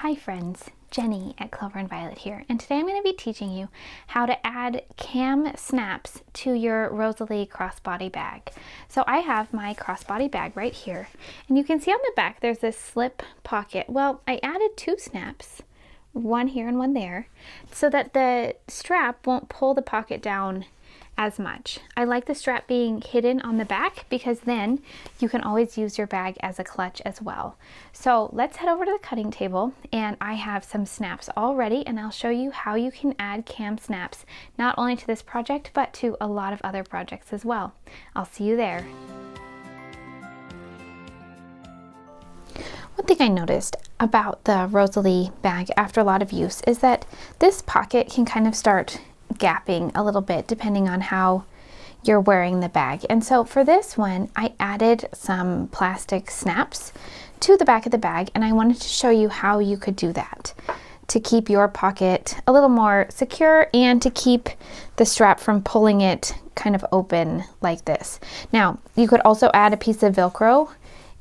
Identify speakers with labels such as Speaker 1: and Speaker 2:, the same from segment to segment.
Speaker 1: Hi friends, Jenny at Clover and Violet here, and today I'm going to be teaching you how to add KAM snaps to your Rosalie crossbody bag. So I have my crossbody bag right here, and you can see on the back there's this slip pocket. Well, I added two snaps, one here and one there, so that the strap won't pull the pocket down as much. I like the strap being hidden on the back because then you can always use your bag as a clutch as well. So let's head over to the cutting table, and I have some snaps all ready, and I'll show you how you can add KAM snaps not only to this project but to a lot of other projects as well. I'll see you there. One thing I noticed about the Rosalie bag after a lot of use is that this pocket can kind of start gapping a little bit depending on how you're wearing the bag. And so for this one, I added some plastic snaps to the back of the bag, and I wanted to show you how you could do that to keep your pocket a little more secure and to keep the strap from pulling it kind of open like this. Now, you could also add a piece of Velcro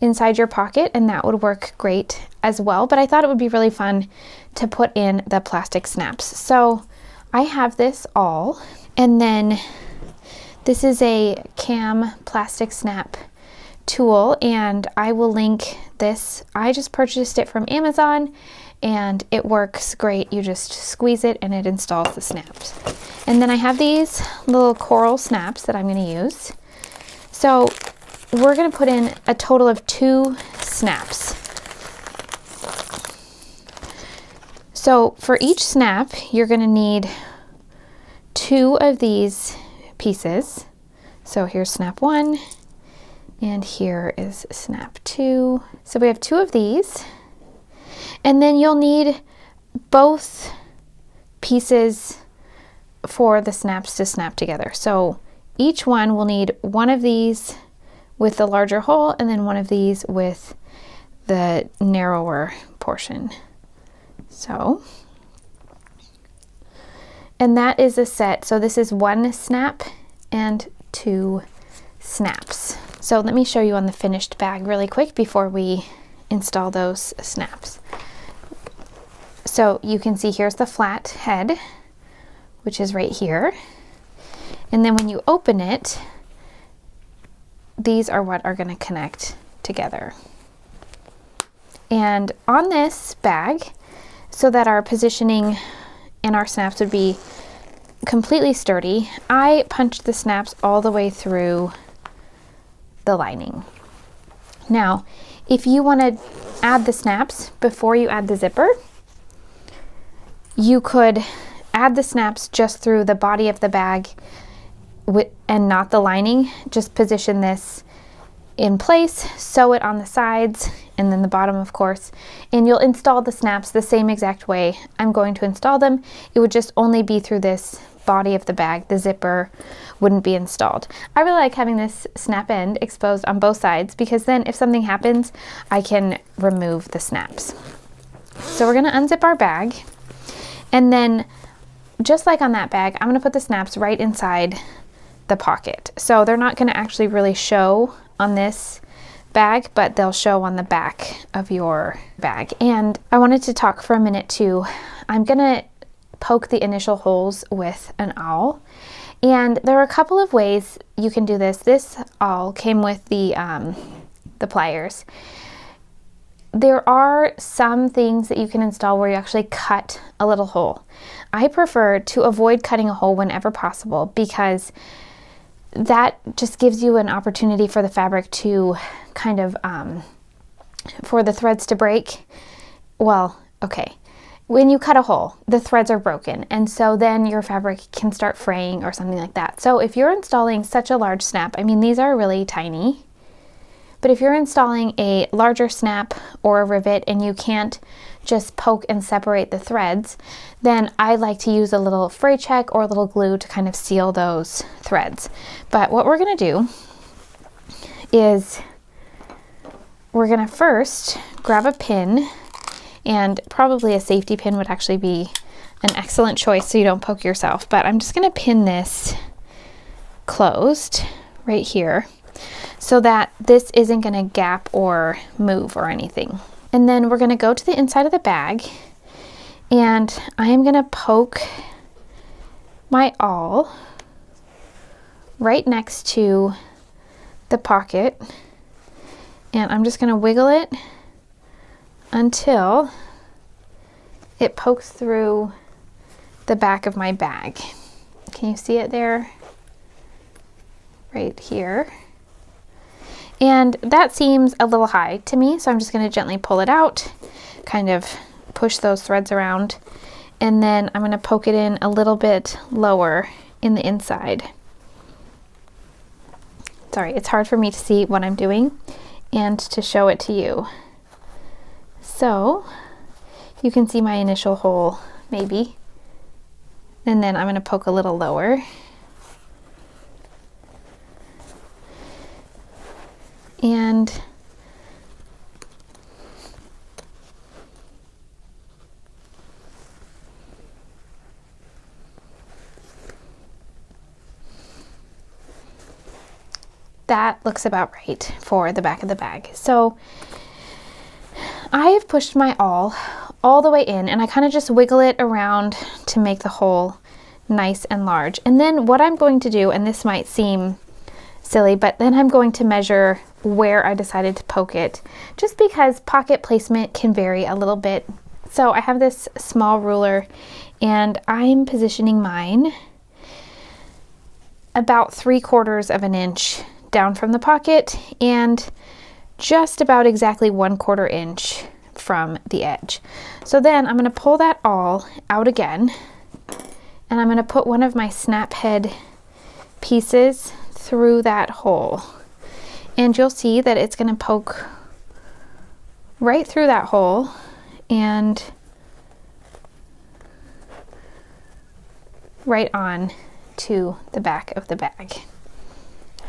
Speaker 1: inside your pocket, and that would work great as well, but I thought it would be really fun to put in the plastic snaps. So I have this all, and then this is a KAM plastic snap tool, and I will link this. I just purchased it from Amazon and it works great. You just squeeze it and it installs the snaps. And then I have these little coral snaps that I'm going to use. So we're going to put in a total of 2 snaps. So for each snap, you're going to need 2 of these pieces. So here's snap 1, and here is snap 2. So we have 2 of these, and then you'll need both pieces for the snaps to snap together. So each one will need 1 of these with the larger hole, and then 1 of these with the narrower portion. So, and that is a set. So this is 1 snap and 2 snaps. So let me show you on the finished bag really quick before we install those snaps. So you can see here's the flat head, which is right here. And then when you open it, these are what are going to connect together. And on this bag, so that our positioning and our snaps would be completely sturdy, I punched the snaps all the way through the lining. Now, if you want to add the snaps before you add the zipper, you could add the snaps just through the body of the bag and not the lining. Just position this in place, sew it on the sides, and then the bottom, of course, and you'll install the snaps the same exact way I'm going to install them. It would just only be through this body of the bag. The zipper wouldn't be installed. I really like having this snap end exposed on both sides because then if something happens, I can remove the snaps. So we're going to unzip our bag, and then just like on that bag, I'm going to put the snaps right inside the pocket. So they're not going to actually really show on this bag, but they'll show on the back of your bag. And I wanted to talk for a minute too. I'm gonna poke the initial holes with an awl, and there are a couple of ways you can do this. This awl came with the pliers. There are some things that you can install where you actually cut a little hole. I prefer to avoid cutting a hole whenever possible because that just gives you an opportunity for the fabric to kind of, for the threads to break. Well, okay, when you cut a hole, the threads are broken, and so then your fabric can start fraying or something like that. So if you're installing such a large snap, I mean, these are really tiny, but if you're installing a larger snap or a rivet and you can't just poke and separate the threads, then I like to use a little fray check or a little glue to kind of seal those threads. But what we're going to do is we're going to first grab a pin, and probably a safety pin would actually be an excellent choice so you don't poke yourself, but I'm just going to pin this closed right here so that this isn't going to gap or move or anything. And then we're gonna go to the inside of the bag, and I am gonna poke my awl right next to the pocket, and I'm just gonna wiggle it until it pokes through the back of my bag. Can you see it there? Right here. And that seems a little high to me, so I'm just going to gently pull it out, kind of push those threads around, and then I'm going to poke it in a little bit lower in the inside. Sorry, it's hard for me to see what I'm doing and to show it to you. So you can see my initial hole maybe, and then I'm going to poke a little lower. And that looks about right for the back of the bag. So I have pushed my awl all the way in, and I kind of just wiggle it around to make the hole nice and large. And then what I'm going to do, and this might seem silly, but then I'm going to measure where I decided to poke it, just because pocket placement can vary a little bit. So I have this small ruler, and I'm positioning mine about 3/4 of an inch down from the pocket and just about exactly 1/4 inch from the edge. So then I'm going to pull that awl out again, and I'm going to put one of my snap head pieces through that hole, and you'll see that it's going to poke right through that hole and right on to the back of the bag.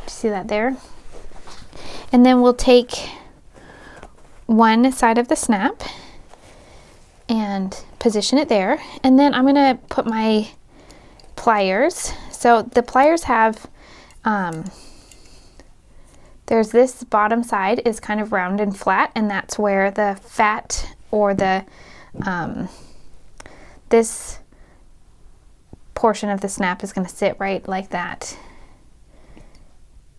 Speaker 1: See that there? And then we'll take one side of the snap and position it there, and then I'm going to put my pliers. So the pliers have there's this bottom side is kind of round and flat, and that's where the fat or the this portion of the snap is going to sit right like that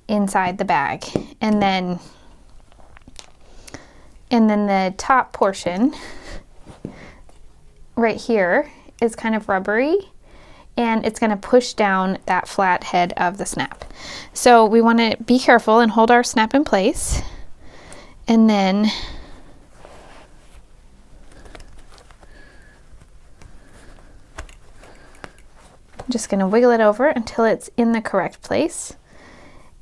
Speaker 1: inside the bag. And then the top portion right here is kind of rubbery, and it's going to push down that flat head of the snap. So we want to be careful and hold our snap in place, and then I'm just going to wiggle it over until it's in the correct place.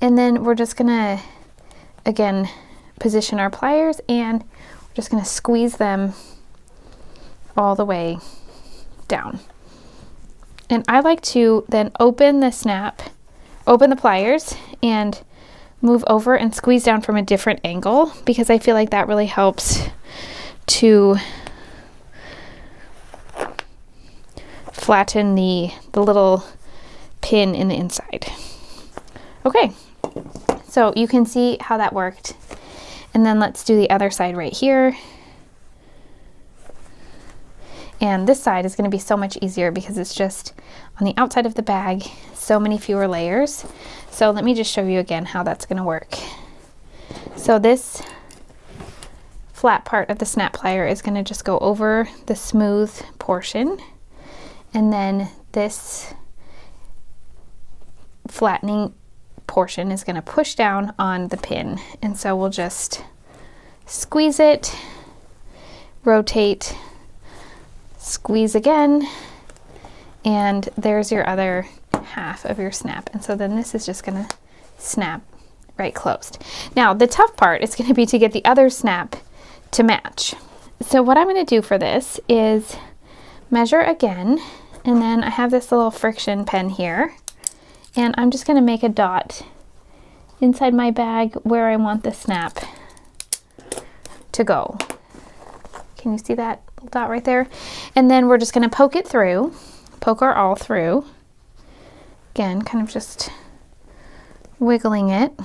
Speaker 1: And then we're just going to, again, position our pliers, and we're just going to squeeze them all the way down. And I like to then open the pliers and move over and squeeze down from a different angle, because I feel like that really helps to flatten the little pin in the inside. Okay, so you can see how that worked. And then let's do the other side right here. And this side is going to be so much easier because it's just on the outside of the bag, so many fewer layers. So let me just show you again how that's going to work. So this flat part of the snap plier is going to just go over the smooth portion, and then this flattening portion is going to push down on the pin. And so we'll just squeeze it, rotate, squeeze again, and there's your other half of your snap. And so then this is just going to snap right closed. Now the tough part is going to be to get the other snap to match. So what I'm going to do for this is measure again, and then I have this little friction pen here, and I'm just going to make a dot inside my bag where I want the snap to go. Can you see that dot right there? And then we're just going to poke it through, poke our awl through. Again, kind of just wiggling it.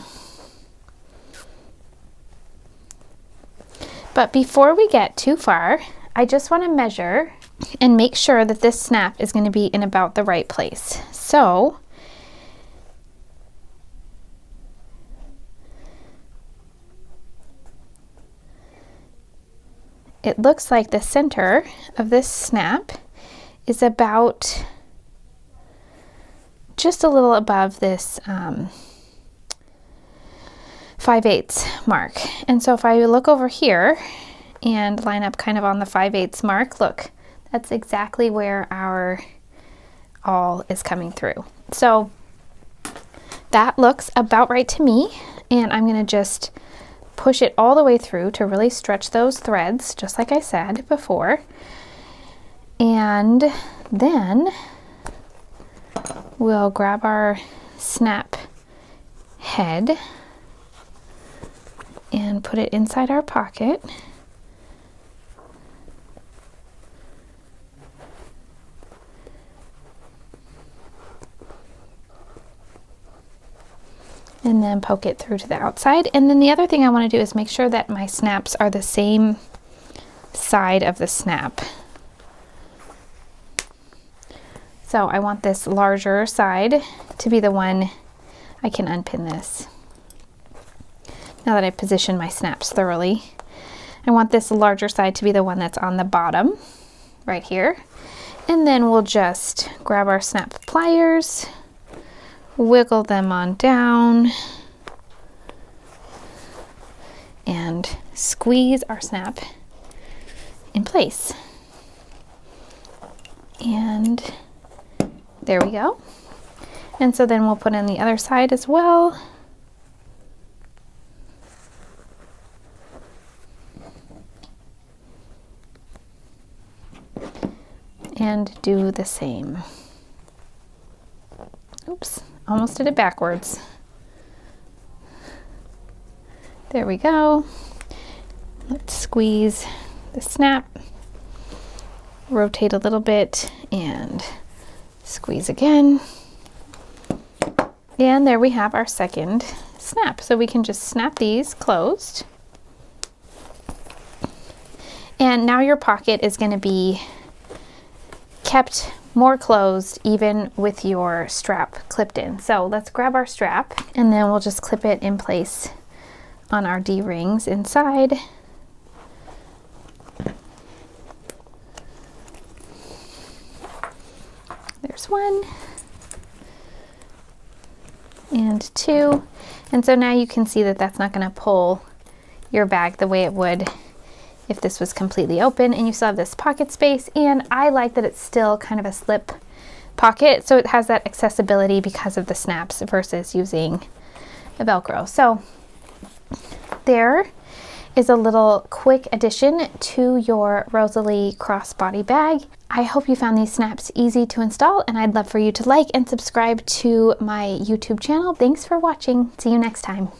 Speaker 1: But before we get too far, I just want to measure and make sure that this snap is going to be in about the right place. So it looks like the center of this snap is about just a little above this 5/8 mark. And so if I look over here and line up kind of on the 5/8 mark, look, that's exactly where our awl is coming through. So that looks about right to me, and I'm going to just push it all the way through to really stretch those threads, just like I said before. And then we'll grab our snap head and put it inside our pocket. And then poke it through to the outside. And then the other thing I want to do is make sure that my snaps are the same side of the snap. So I want this larger side to be the one. I can unpin this now that I've positioned my snaps thoroughly. I want this larger side to be the one that's on the bottom right here. And then we'll just grab our snap pliers, wiggle them on down, and squeeze our snap in place. And there we go. And so then we'll put in the other side as well. And do the same. Oops, almost did it backwards. There we go. Let's squeeze the snap, rotate a little bit, and squeeze again. And there we have our second snap. So we can just snap these closed. And now your pocket is going to be kept more closed even with your strap clipped in. So let's grab our strap and then we'll just clip it in place on our D-rings inside. There's one and two. And so now you can see that that's not going to pull your bag the way it would if this was completely open, and you still have this pocket space. And I like that it's still kind of a slip pocket, so it has that accessibility because of the snaps versus using a Velcro. So there is a little quick addition to your Rosalie crossbody bag. I hope you found these snaps easy to install, and I'd love for you to like and subscribe to my YouTube channel. Thanks for watching. See you next time.